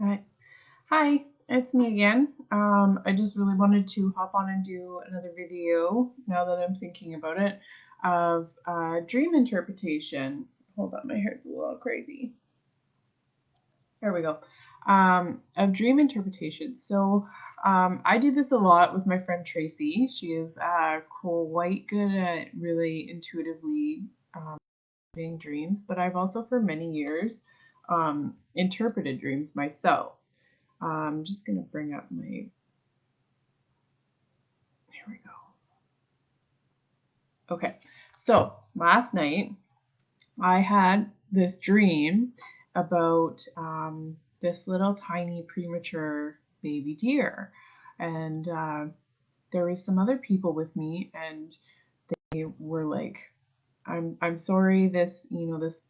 Hi, Hi, it's me again. I just really wanted to hop on and do another video now that I'm thinking about it of dream interpretation. Hold on, my hair's a little crazy. There we go. Of dream interpretation. I do this a lot with my friend Tracy. She is quite good at really intuitively reading dreams, but I've also for many years interpreted dreams myself. I'm just going to bring up my, here we go. Okay, so last night I had this dream about this little tiny premature baby deer. And there was some other people with me, and they were like, I'm sorry, this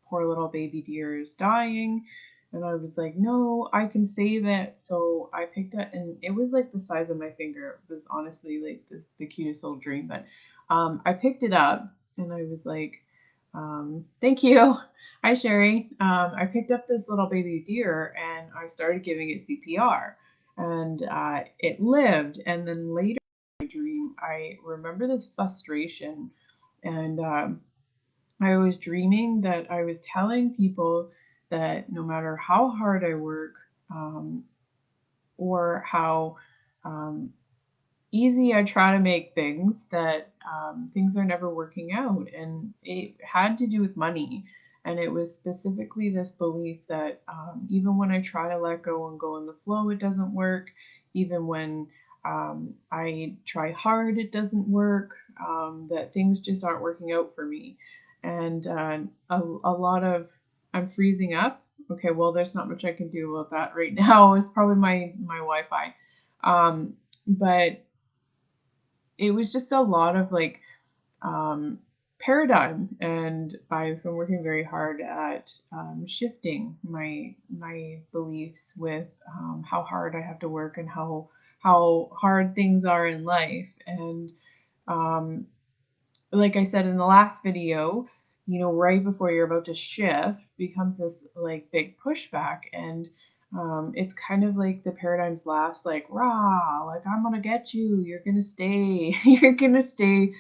poor little baby deer is dying. And I was like, no, I can save it. So I picked it, and it was like the size of my finger. It was honestly like the cutest little dream. But I picked it up, and I was like, thank you. Hi, Sherry. I picked up this little baby deer, and I started giving it CPR. And it lived. And then later in my dream, I remember this frustration. And I was dreaming that I was telling people that no matter how hard I work, um, or how um, easy I try to make things, that things are never working out. And it had to do with money. And it was specifically this belief that even when I try to let go and go in the flow, it doesn't work. Even when I try hard, it doesn't work. That things just aren't working out for me. And a lot of, I'm freezing up. Okay, well, there's not much I can do about that right now. It's probably my Wi-Fi. But it was just a lot of like paradigm, and I've been working very hard at shifting my beliefs with how hard I have to work and how hard things are in life. And um, like I said in the last video, right before you're about to shift becomes this like big pushback. And it's kind of like the paradigms last, like, rah, like, I'm gonna get you, you're gonna stay, you're gonna stay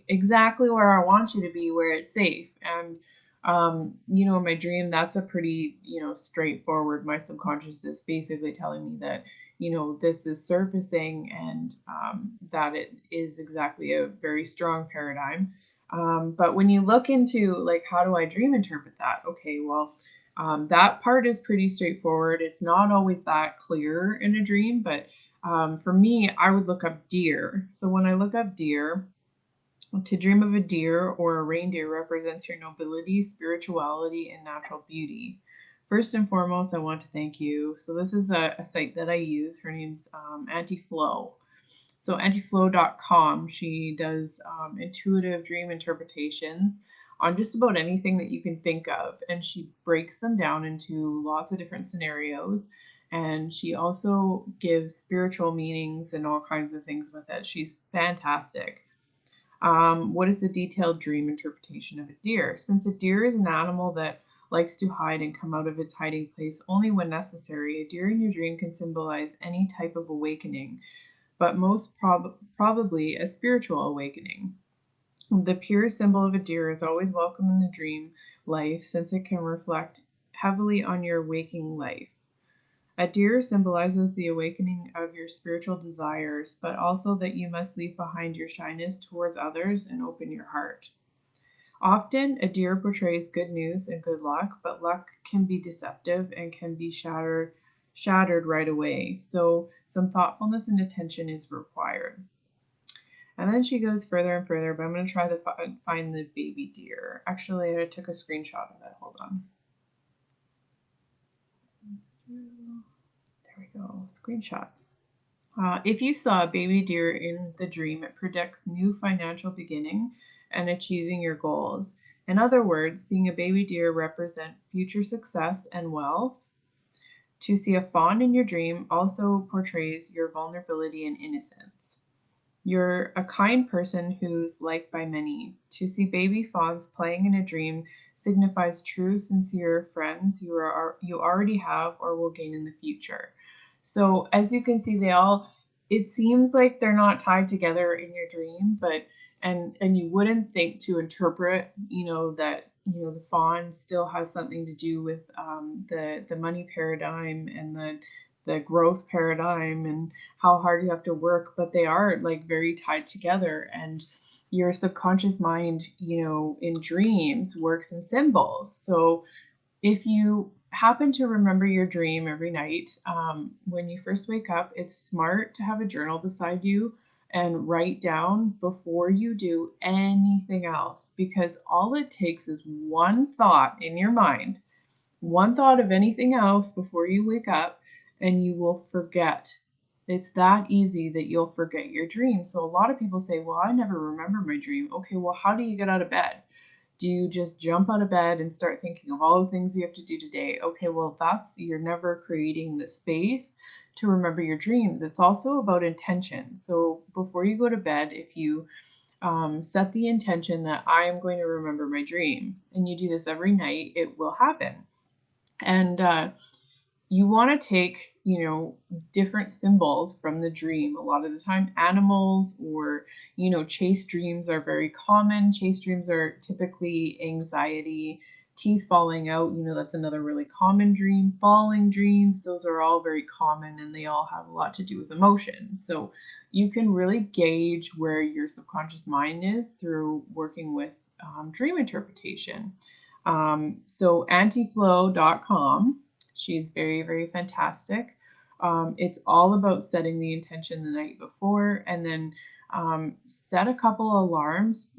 exactly where I want you to be, where it's safe. And in my dream, that's a pretty, straightforward, my subconscious is basically telling me that this is surfacing, and that it is exactly a very strong paradigm. But when you look into like, how do I dream interpret that? Okay, well, that part is pretty straightforward. It's not always that clear in a dream, but for me, I would look up deer. So when I look up deer, to dream of a deer or a reindeer represents your nobility, spirituality, and natural beauty. First and foremost, I want to thank you. So this is a site that I use. Her name's Auntie Flo. So antiflow.com, she does intuitive dream interpretations on just about anything that you can think of. And she breaks them down into lots of different scenarios. And she also gives spiritual meanings and all kinds of things with it. She's fantastic. What is the detailed dream interpretation of a deer? Since a deer is an animal that likes to hide and come out of its hiding place only when necessary, a deer in your dream can symbolize any type of awakening, but probably a spiritual awakening. The pure symbol of a deer is always welcome in the dream life, since it can reflect heavily on your waking life. A deer symbolizes the awakening of your spiritual desires, but also that you must leave behind your shyness towards others and open your heart. Often, a deer portrays good news and good luck, but luck can be deceptive and can be shattered right away. So, some thoughtfulness and attention is required. And then she goes further and further, but I'm going to try to find the baby deer. Actually, I took a screenshot of it. Hold on. There we go. Screenshot. If you saw a baby deer in the dream, it predicts new financial beginning and achieving your goals. In other words, seeing a baby deer represent future success and wealth. To see a fawn in your dream also portrays your vulnerability and innocence. You're a kind person who's liked by many. To see baby fawns playing in a dream signifies true, sincere friends you already have or will gain in the future. So as you can see, it seems like they're not tied together in your dream, but and you wouldn't think to interpret, that the fawn still has something to do with the money paradigm and the growth paradigm and how hard you have to work, but they are like very tied together. And your subconscious mind, in dreams works in symbols. So if you happen to remember your dream every night, when you first wake up, it's smart to have a journal beside you and write down before you do anything else, because all it takes is one thought in your mind, one thought of anything else before you wake up, and you will forget. It's that easy that you'll forget your dream. So a lot of people say, well, I never remember my dream. Okay, well, how do you get out of bed? Do you just jump out of bed and start thinking of all the things you have to do today? Okay, well, you're never creating the space to remember your dreams. It's also about intention. So before you go to bed, if you set the intention that I am going to remember my dream, and you do this every night, it will happen. And you want to take, different symbols from the dream. A lot of the time, animals or, chase dreams are very common. Chase dreams are typically anxiety, teeth falling out. That's another really common dream. Falling dreams, those are all very common and they all have a lot to do with emotions. So you can really gauge where your subconscious mind is through working with dream interpretation. So antiflow.com, she's very, very fantastic. It's all about setting the intention the night before, and then set a couple alarms.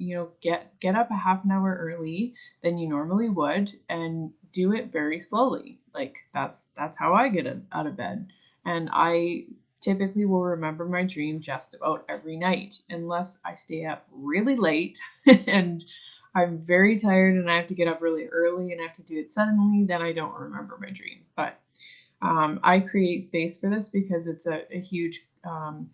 Get up a half an hour early than you normally would, and do it very slowly. Like that's how I get out of bed, and I typically will remember my dream just about every night, unless I stay up really late and I'm very tired and I have to get up really early and I have to do it suddenly, then I don't remember my dream. But I create space for this because it's a huge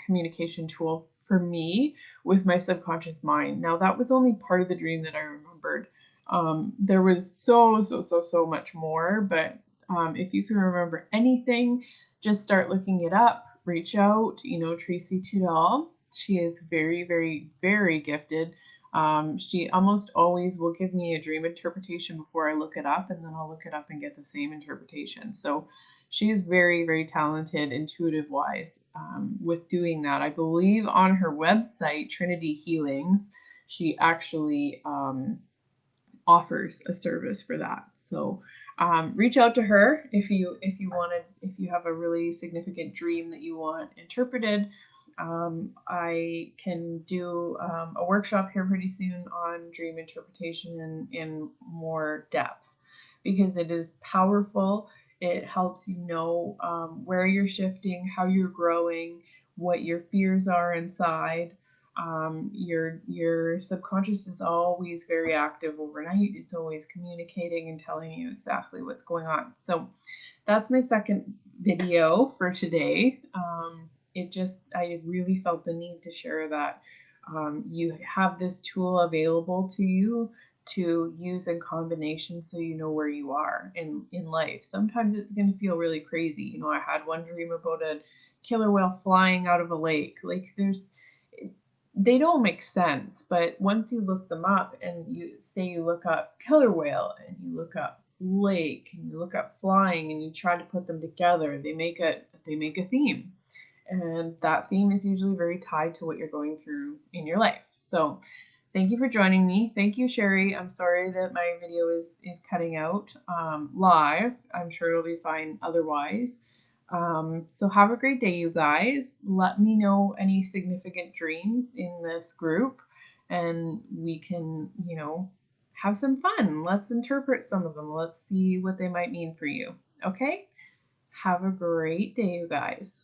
communication tool for me with my subconscious mind. Now, that was only part of the dream that I remembered. There was so much more, but if you can remember anything, just start looking it up. Reach out, Tracy Tudall. She is very, very, very gifted. She almost always will give me a dream interpretation before I look it up, and then I'll look it up and get the same interpretation. So she's very, very talented, intuitive wise, with doing that. I believe on her website, Trinity Healings, she actually offers a service for that. So reach out to her if you have a really significant dream that you want interpreted. I can do a workshop here pretty soon on dream interpretation in more depth, because it is powerful. It helps you know where you're shifting, how you're growing, what your fears are inside. Your subconscious is always very active overnight. It's always communicating and telling you exactly what's going on. So that's my second video for today. I really felt the need to share that you have this tool available to you to use in combination, so you know where you are in life. Sometimes it's going to feel really crazy. I had one dream about a killer whale flying out of a lake. Like they don't make sense, but once you look them up and you look up killer whale and you look up lake and you look up flying and you try to put them together, they make a theme. And that theme is usually very tied to what you're going through in your life. So thank you for joining me. Thank you, Sherry. I'm sorry that my video is cutting out live. I'm sure it'll be fine otherwise. So have a great day, you guys. Let me know any significant dreams in this group, and we can, have some fun. Let's interpret some of them. Let's see what they might mean for you. Okay? Have a great day, you guys.